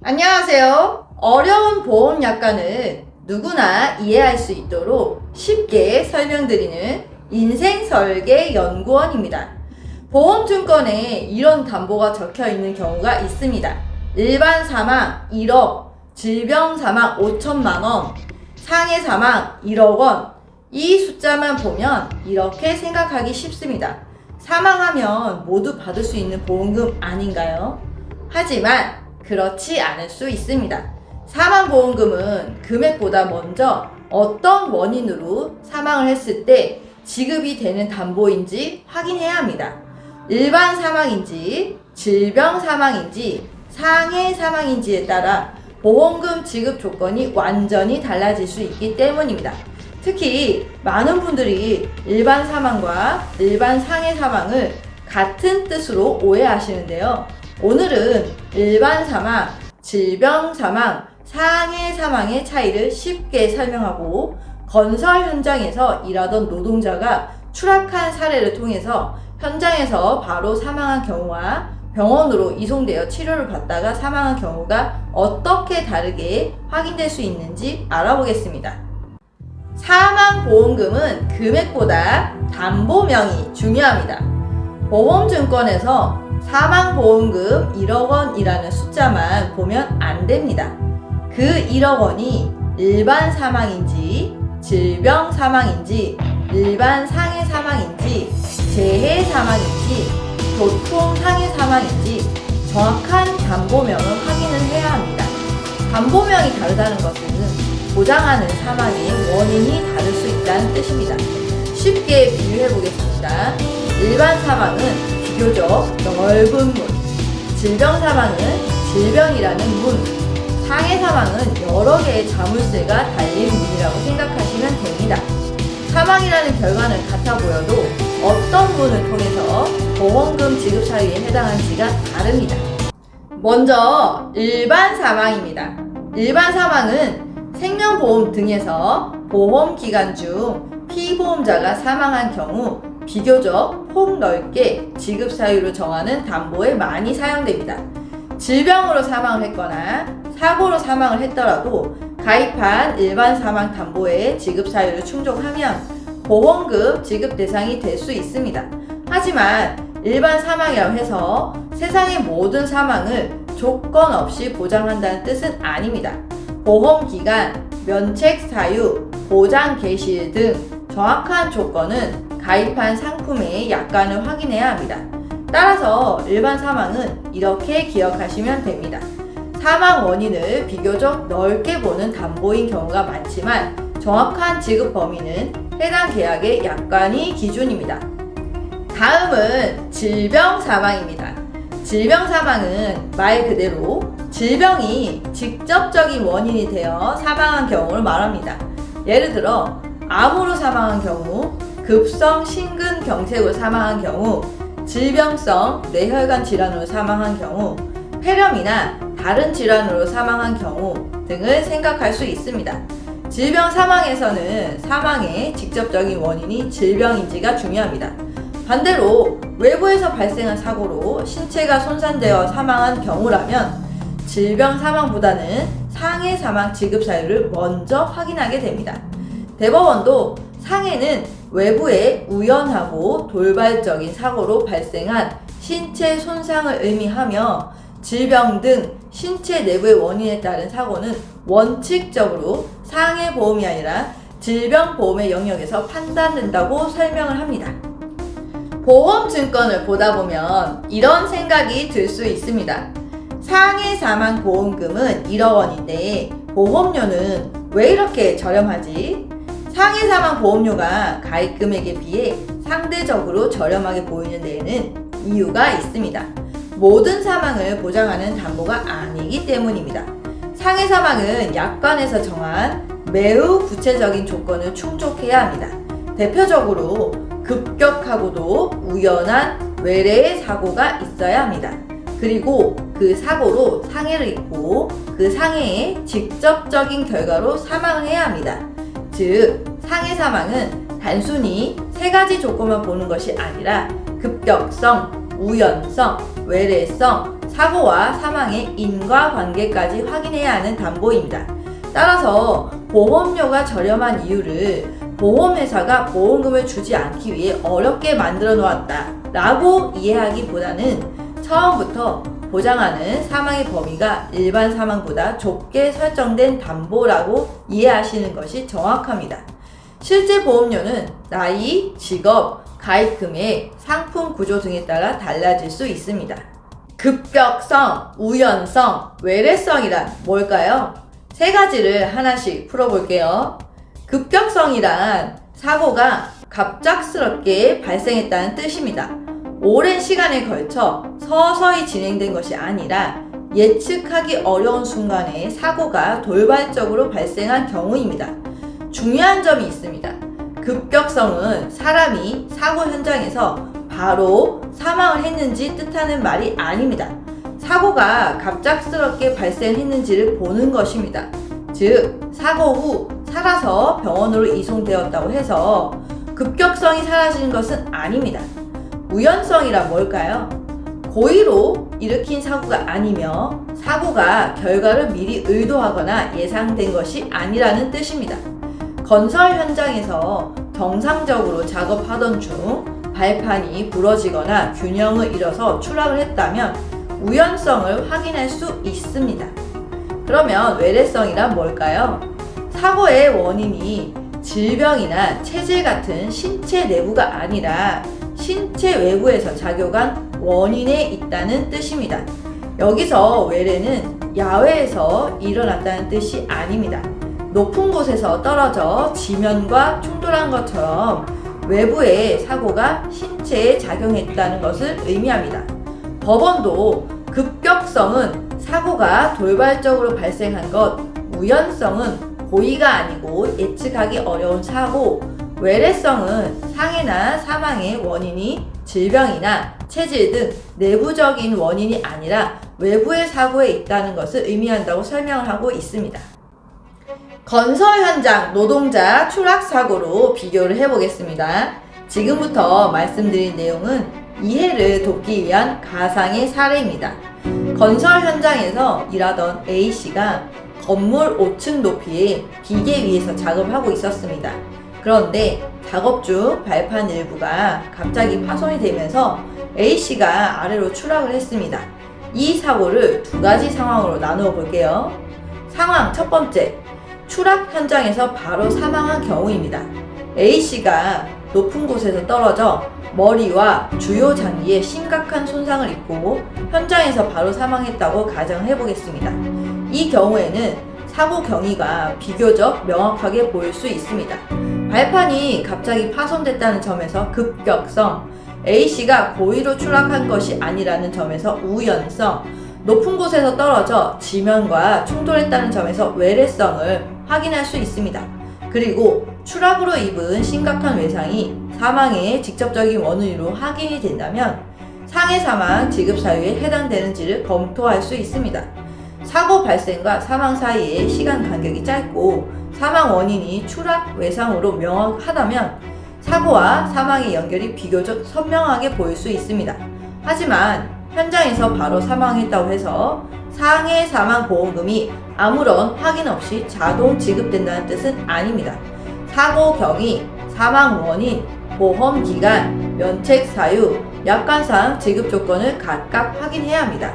안녕하세요. 어려운 보험 약관을 누구나 이해할 수 있도록 쉽게 설명드리는 인생설계연구원입니다. 보험증권에 이런 담보가 적혀 있는 경우가 있습니다. 일반 사망 1억, 질병 사망 5천만 원, 상해 사망 1억 원. 이 숫자만 보면 이렇게 생각하기 쉽습니다. 사망하면 모두 받을 수 있는 보험금 아닌가요? 하지만 그렇지 않을 수 있습니다. 사망보험금은 금액보다 먼저 어떤 원인으로 사망을 했을 때 지급이 되는 담보인지 확인해야 합니다. 일반 사망인지, 질병 사망인지, 상해 사망인지에 따라 보험금 지급 조건이 완전히 달라질 수 있기 때문입니다. 특히 많은 분들이 일반 사망과 일반 상해 사망을 같은 뜻으로 오해하시는데요. 오늘은 일반 사망, 질병 사망, 상해 사망의 차이를 쉽게 설명하고 건설 현장에서 일하던 노동자가 추락한 사례를 통해서 현장에서 바로 사망한 경우와 병원으로 이송되어 치료를 받다가 사망한 경우가 어떻게 다르게 확인될 수 있는지 알아보겠습니다. 사망보험금은 금액보다 담보명이 중요합니다. 보험증권에서 사망보험금 1억 원이라는 숫자만 보면 안 됩니다. 그 1억 원이 일반 사망인지, 질병 사망인지, 일반 상해 사망인지, 재해 사망인지, 교통 상해 사망인지 정확한 담보명을 확인을 해야 합니다. 담보명이 다르다는 것은 보장하는 사망의 원인이 다를 수 있다는 뜻입니다. 쉽게 비유해 보겠습니다. 일반 사망은 비교적 넓은 문, 질병 사망은 질병이라는 문, 상해 사망은 여러 개의 자물쇠가 달린 문이라고 생각하시면 됩니다. 사망이라는 결과는 같아 보여도 어떤 문을 통해서 보험금 지급 사유에 해당하는지가 다릅니다. 먼저 일반 사망입니다. 일반 사망은 생명보험 등에서 보험기간 중 피보험자가 사망한 경우 비교적 폭넓게 지급 사유를 정하는 담보에 많이 사용됩니다. 질병으로 사망을 했거나 사고로 사망을 했더라도 가입한 일반 사망 담보의 지급 사유를 충족하면 보험금 지급 대상이 될 수 있습니다. 하지만 일반 사망이라고 해서 세상의 모든 사망을 조건 없이 보장한다는 뜻은 아닙니다. 보험기간, 면책 사유, 보장 개시일 등 정확한 조건은 가입한 상품의 약관을 확인해야 합니다. 따라서 일반 사망은 이렇게 기억하시면 됩니다. 사망 원인을 비교적 넓게 보는 담보인 경우가 많지만 정확한 지급 범위는 해당 계약의 약관이 기준입니다. 다음은 질병 사망입니다. 질병 사망은 말 그대로 질병이 직접적인 원인이 되어 사망한 경우를 말합니다. 예를 들어 암으로 사망한 경우, 급성 심근경색으로 사망한 경우, 질병성 뇌혈관 질환으로 사망한 경우, 폐렴이나 다른 질환으로 사망한 경우 등을 생각할 수 있습니다. 질병 사망에서는 사망의 직접적인 원인이 질병인지가 중요합니다. 반대로 외부에서 발생한 사고로 신체가 손상되어 사망한 경우라면 질병 사망보다는 상해 사망 지급 사유를 먼저 확인하게 됩니다. 대법원도 상해는 외부의 우연하고 돌발적인 사고로 발생한 신체 손상을 의미하며 질병 등 신체 내부의 원인에 따른 사고는 원칙적으로 상해 보험이 아니라 질병 보험의 영역에서 판단된다고 설명을 합니다. 보험증권을 보다 보면 이런 생각이 들 수 있습니다. 상해 사망 보험금은 1억 원인데 보험료는 왜 이렇게 저렴하지? 상해 사망 보험료가 가입 금액에 비해 상대적으로 저렴하게 보이는 데에는 이유가 있습니다. 모든 사망을 보장하는 담보가 아니기 때문입니다. 상해 사망은 약관에서 정한 매우 구체적인 조건을 충족해야 합니다. 대표적으로 급격하고도 우연한 외래의 사고가 있어야 합니다. 그리고 그 사고로 상해를 입고 그 상해의 직접적인 결과로 사망을 해야 합니다. 즉, 상해 사망은 단순히 세 가지 조건만 보는 것이 아니라 급격성, 우연성, 외래성, 사고와 사망의 인과관계까지 확인해야 하는 담보입니다. 따라서 보험료가 저렴한 이유를 보험회사가 보험금을 주지 않기 위해 어렵게 만들어 놓았다 라고 이해하기보다는 처음부터 보장하는 사망의 범위가 일반 사망보다 좁게 설정된 담보라고 이해하시는 것이 정확합니다. 실제 보험료는 나이, 직업, 가입 금액, 상품 구조 등에 따라 달라질 수 있습니다. 급격성, 우연성, 외래성이란 뭘까요? 세 가지를 하나씩 풀어볼게요. 급격성이란 사고가 갑작스럽게 발생했다는 뜻입니다. 오랜 시간에 걸쳐 서서히 진행된 것이 아니라 예측하기 어려운 순간에 사고가 돌발적으로 발생한 경우입니다. 중요한 점이 있습니다. 급격성은 사람이 사고 현장에서 바로 사망을 했는지 뜻하는 말이 아닙니다. 사고가 갑작스럽게 발생했는지를 보는 것입니다. 즉, 사고 후 살아서 병원으로 이송되었다고 해서 급격성이 사라지는 것은 아닙니다. 우연성이란 뭘까요? 고의로 일으킨 사고가 아니며 사고가 결과를 미리 의도하거나 예상된 것이 아니라는 뜻입니다. 건설 현장에서 정상적으로 작업하던 중 발판이 부러지거나 균형을 잃어서 추락을 했다면 우연성을 확인할 수 있습니다. 그러면 외래성이란 뭘까요? 사고의 원인이 질병이나 체질 같은 신체 내부가 아니라 신체 외부에서 작용한 원인에 있다는 뜻입니다. 여기서 외래는 야외에서 일어났다는 뜻이 아닙니다. 높은 곳에서 떨어져 지면과 충돌한 것처럼 외부의 사고가 신체에 작용했다는 것을 의미합니다. 법원도 급격성은 사고가 돌발적으로 발생한 것, 우연성은 고의가 아니고 예측하기 어려운 사고, 외래성은 상해나 사망의 원인이 질병이나 체질 등 내부적인 원인이 아니라 외부의 사고에 있다는 것을 의미한다고 설명을 하고 있습니다. 건설 현장 노동자 추락 사고로 비교를 해보겠습니다. 지금부터 말씀드린 내용은 이해를 돕기 위한 가상의 사례입니다. 건설 현장에서 일하던 A씨가 건물 5층 높이의 기계 위에서 작업을 하고 있었습니다. 그런데 작업 중 발판 일부가 갑자기 파손이 되면서 A씨가 아래로 추락을 했습니다. 이 사고를 두 가지 상황으로 나누어 볼게요. 상황 첫 번째, 추락 현장에서 바로 사망한 경우입니다. A씨가 높은 곳에서 떨어져 머리와 주요 장기에 심각한 손상을 입고 현장에서 바로 사망했다고 가정해 보겠습니다. 이 경우에는 사고 경위가 비교적 명확하게 보일 수 있습니다. 발판이 갑자기 파손됐다는 점에서 급격성, A씨가 고의로 추락한 것이 아니라는 점에서 우연성, 높은 곳에서 떨어져 지면과 충돌했다는 점에서 외래성을 확인할 수 있습니다. 그리고 추락으로 입은 심각한 외상이 사망의 직접적인 원인으로 확인이 된다면 상해 사망 지급 사유에 해당되는지를 검토할 수 있습니다. 사고 발생과 사망 사이의 시간 간격이 짧고 사망 원인이 추락 외상으로 명확하다면 사고와 사망의 연결이 비교적 선명하게 보일 수 있습니다. 하지만 현장에서 바로 사망했다고 해서 상해 사망 보험금이 아무런 확인 없이 자동 지급된다는 뜻은 아닙니다. 사고 경위, 사망 원인, 보험 기간, 면책 사유, 약관상 지급 조건을 각각 확인해야 합니다.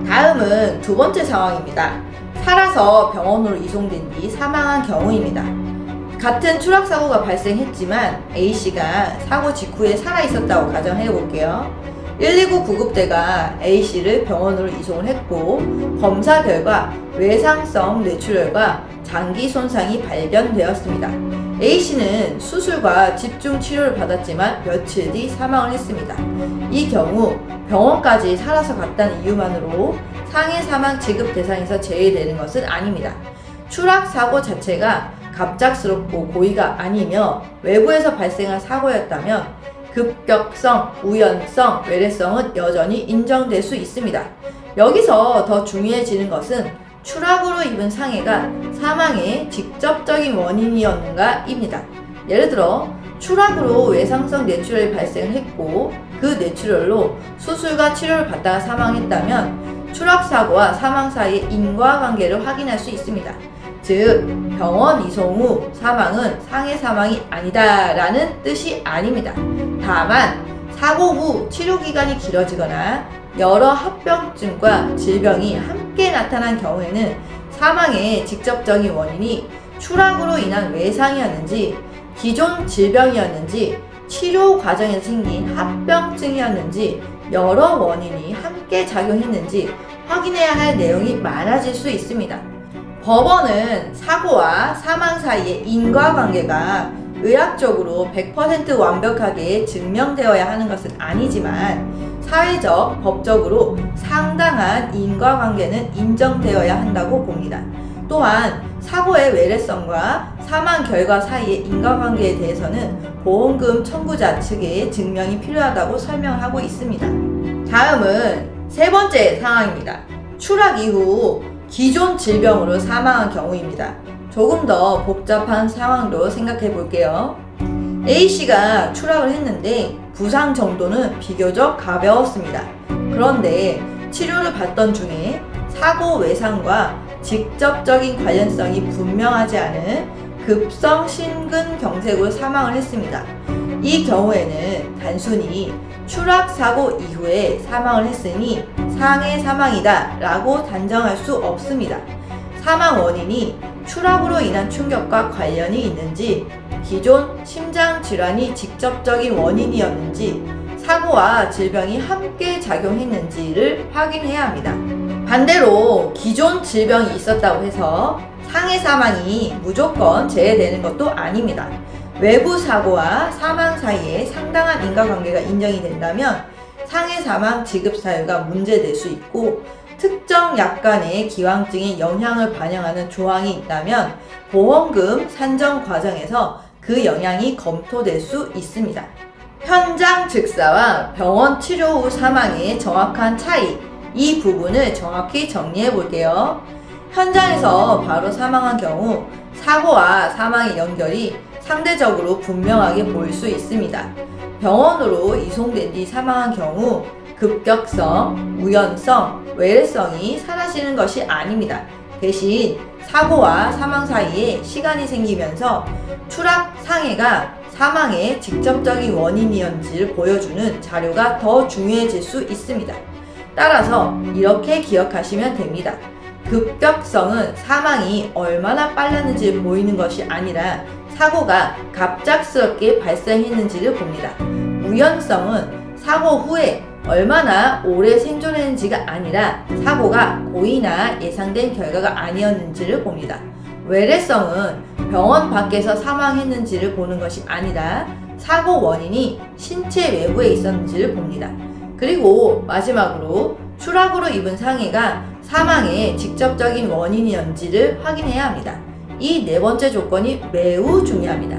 다음은 두 번째 상황입니다. 살아서 병원으로 이송된 뒤 사망한 경우입니다. 같은 추락 사고가 발생했지만 A씨가 사고 직후에 살아있었다고 가정해 볼게요. 119 구급대가 A씨를 병원으로 이송을 했고 검사 결과 외상성 뇌출혈과 장기 손상이 발견되었습니다. A씨는 수술과 집중 치료를 받았지만 며칠 뒤 사망을 했습니다. 이 경우 병원까지 살아서 갔다는 이유만으로 상해 사망 지급 대상에서 제외되는 것은 아닙니다. 추락 사고 자체가 갑작스럽고 고의가 아니며 외부에서 발생한 사고였다면 급격성, 우연성, 외래성은 여전히 인정될 수 있습니다. 여기서 더 중요해지는 것은 추락으로 입은 상해가 사망의 직접적인 원인이었는가입니다. 예를 들어 추락으로 외상성 뇌출혈이 발생을 했고 그 뇌출혈로 수술과 치료를 받다가 사망했다면 추락사고와 사망 사이의 인과관계를 확인할 수 있습니다. 즉, 병원 이송 후 사망은 상해 사망이 아니다라는 뜻이 아닙니다. 다만 사고 후 치료기간이 길어지거나 여러 합병증과 질병이 함께 나타난 경우에는 사망의 직접적인 원인이 추락으로 인한 외상이었는지, 기존 질병이었는지, 치료 과정에서 생긴 합병증이었는지 여러 원인이 함께 작용했는지 확인해야 할 내용이 많아질 수 있습니다. 법원은 사고와 사망 사이의 인과관계가 의학적으로 100% 완벽하게 증명되어야 하는 것은 아니지만 사회적, 법적으로 상당한 인과관계는 인정되어야 한다고 봅니다. 또한 사고의 외래성과 사망 결과 사이의 인과관계에 대해서는 보험금 청구자 측의 증명이 필요하다고 설명하고 있습니다. 다음은 세 번째 상황입니다. 추락 이후 기존 질병으로 사망한 경우입니다. 조금 더 복잡한 상황도 생각해 볼게요. A씨가 추락을 했는데 부상 정도는 비교적 가벼웠습니다. 그런데 치료를 받던 중에 사고 외상과 직접적인 관련성이 분명하지 않은 급성 심근경색으로 사망을 했습니다. 이 경우에는 단순히 추락 사고 이후에 사망을 했으니 상해 사망이다 라고 단정할 수 없습니다. 사망 원인이 추락으로 인한 충격과 관련이 있는지, 기존 심장 질환이 직접적인 원인이었는지, 사고와 질병이 함께 작용했는지를 확인해야 합니다. 반대로 기존 질병이 있었다고 해서 상해 사망이 무조건 제외되는 것도 아닙니다. 외부 사고와 사망 사이에 상당한 인과관계가 인정이 된다면 상해 사망 지급 사유가 문제될 수 있고, 특정 약간의 기왕증에 영향을 반영하는 조항이 있다면 보험금 산정 과정에서 그 영향이 검토될 수 있습니다. 현장 즉사와 병원 치료 후 사망의 정확한 차이, 이 부분을 정확히 정리해 볼게요. 현장에서 바로 사망한 경우 사고와 사망의 연결이 상대적으로 분명하게 보일 수 있습니다. 병원으로 이송된 뒤 사망한 경우 급격성, 우연성, 외래성이 사라지는 것이 아닙니다. 대신 사고와 사망 사이에 시간이 생기면서 추락 상해가 사망의 직접적인 원인이었는지를 보여주는 자료가 더 중요해질 수 있습니다. 따라서 이렇게 기억하시면 됩니다. 급격성은 사망이 얼마나 빨랐는지를 보이는 것이 아니라 사고가 갑작스럽게 발생했는지를 봅니다. 우연성은 사고 후에 얼마나 오래 생존했는지가 아니라 사고가 고의나 예상된 결과가 아니었는지를 봅니다. 외래성은 병원 밖에서 사망했는지를 보는 것이 아니라 사고 원인이 신체 외부에 있었는지를 봅니다. 그리고 마지막으로 추락으로 입은 상해가 사망의 직접적인 원인이었는지를 확인해야 합니다. 이 네 번째 조건이 매우 중요합니다.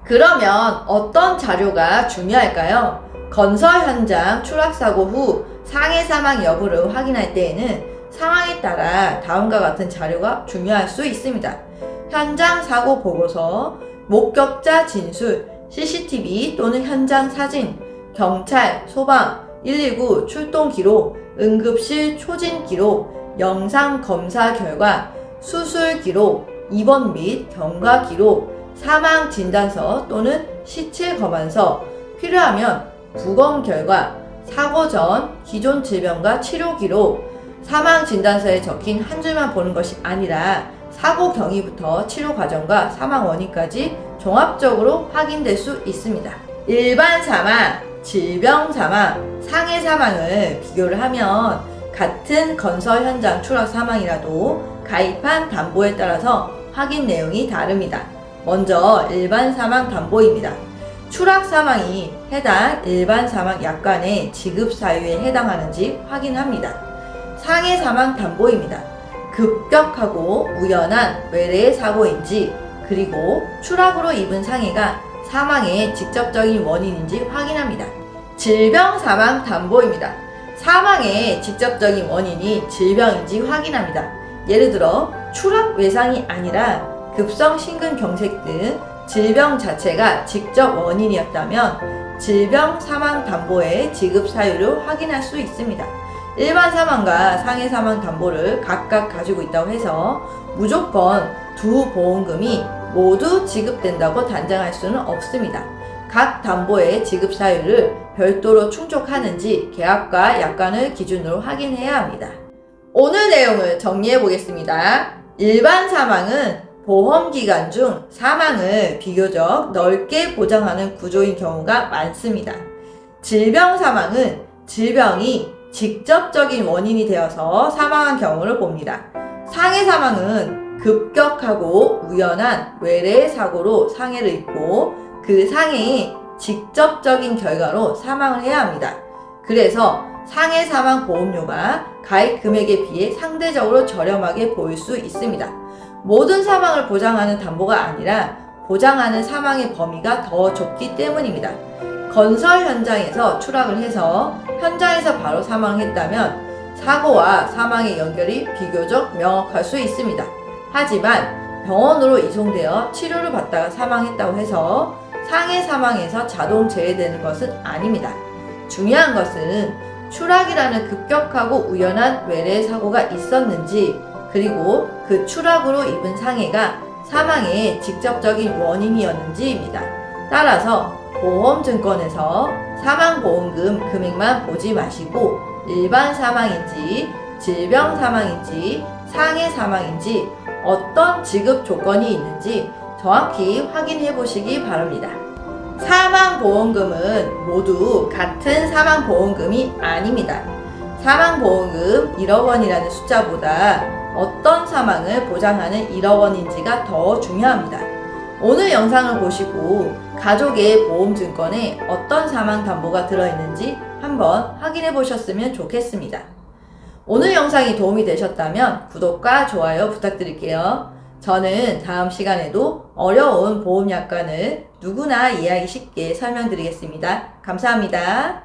그러면 어떤 자료가 중요할까요? 건설 현장 추락사고 후 상해 사망 여부를 확인할 때에는 상황에 따라 다음과 같은 자료가 중요할 수 있습니다. 현장 사고 보고서, 목격자 진술, CCTV 또는 현장 사진, 경찰, 소방, 119 출동 기록, 응급실 초진 기록, 영상 검사 결과, 수술 기록, 입원 및 경과 기록, 사망 진단서 또는 시체 검안서, 필요하면 부검 결과, 사고 전 기존 질병과 치료 기록, 사망 진단서에 적힌 한 줄만 보는 것이 아니라 사고 경위부터 치료 과정과 사망 원인까지 종합적으로 확인될 수 있습니다. 일반 사망, 질병 사망, 상해 사망을 비교를 하면 같은 건설 현장 추락 사망이라도 가입한 담보에 따라서 확인 내용이 다릅니다. 먼저 일반 사망 담보입니다. 추락 사망이 해당 일반 사망 약관의 지급 사유에 해당하는지 확인합니다. 상해 사망 담보입니다. 급격하고 우연한 외래의 사고인지, 그리고 추락으로 입은 상해가 사망의 직접적인 원인인지 확인합니다. 질병 사망 담보입니다. 사망의 직접적인 원인이 질병인지 확인합니다. 예를 들어 추락 외상이 아니라 급성 심근경색 등 질병 자체가 직접 원인이었다면 질병 사망 담보의 지급 사유를 확인할 수 있습니다. 일반 사망과 상해 사망 담보를 각각 가지고 있다고 해서 무조건 두 보험금이 모두 지급된다고 단정할 수는 없습니다. 각 담보의 지급 사유를 별도로 충족하는지 계약과 약관을 기준으로 확인해야 합니다. 오늘 내용을 정리해 보겠습니다. 일반 사망은 보험 기간 중 사망을 비교적 넓게 보장하는 구조인 경우가 많습니다. 질병 사망은 질병이 직접적인 원인이 되어서 사망한 경우를 봅니다. 상해 사망은 급격하고 우연한 외래 사고로 상해를 입고 그 상해의 직접적인 결과로 사망을 해야 합니다. 그래서 상해 사망 보험료가 가입 금액에 비해 상대적으로 저렴하게 보일 수 있습니다. 모든 사망을 보장하는 담보가 아니라 보장하는 사망의 범위가 더 좁기 때문입니다. 건설 현장에서 추락을 해서 현장에서 바로 사망했다면 사고와 사망의 연결이 비교적 명확할 수 있습니다. 하지만 병원으로 이송되어 치료를 받다가 사망했다고 해서 상해 사망에서 자동 제외되는 것은 아닙니다. 중요한 것은 추락이라는 급격하고 우연한 외래 사고가 있었는지, 그리고 그 추락으로 입은 상해가 사망의 직접적인 원인이었는지입니다. 따라서 보험증권에서 사망보험금 금액만 보지 마시고 일반 사망인지, 질병 사망인지, 상해 사망인지 어떤 지급 조건이 있는지 정확히 확인해 보시기 바랍니다. 사망보험금은 모두 같은 사망보험금이 아닙니다. 사망보험금 1억 원이라는 숫자보다 어떤 사망을 보장하는 1억 원인지가 더 중요합니다. 오늘 영상을 보시고 가족의 보험증권에 어떤 사망담보가 들어있는지 한번 확인해 보셨으면 좋겠습니다. 오늘 영상이 도움이 되셨다면 구독과 좋아요 부탁드릴게요. 저는 다음 시간에도 어려운 보험 약관을 누구나 이해하기 쉽게 설명드리겠습니다. 감사합니다.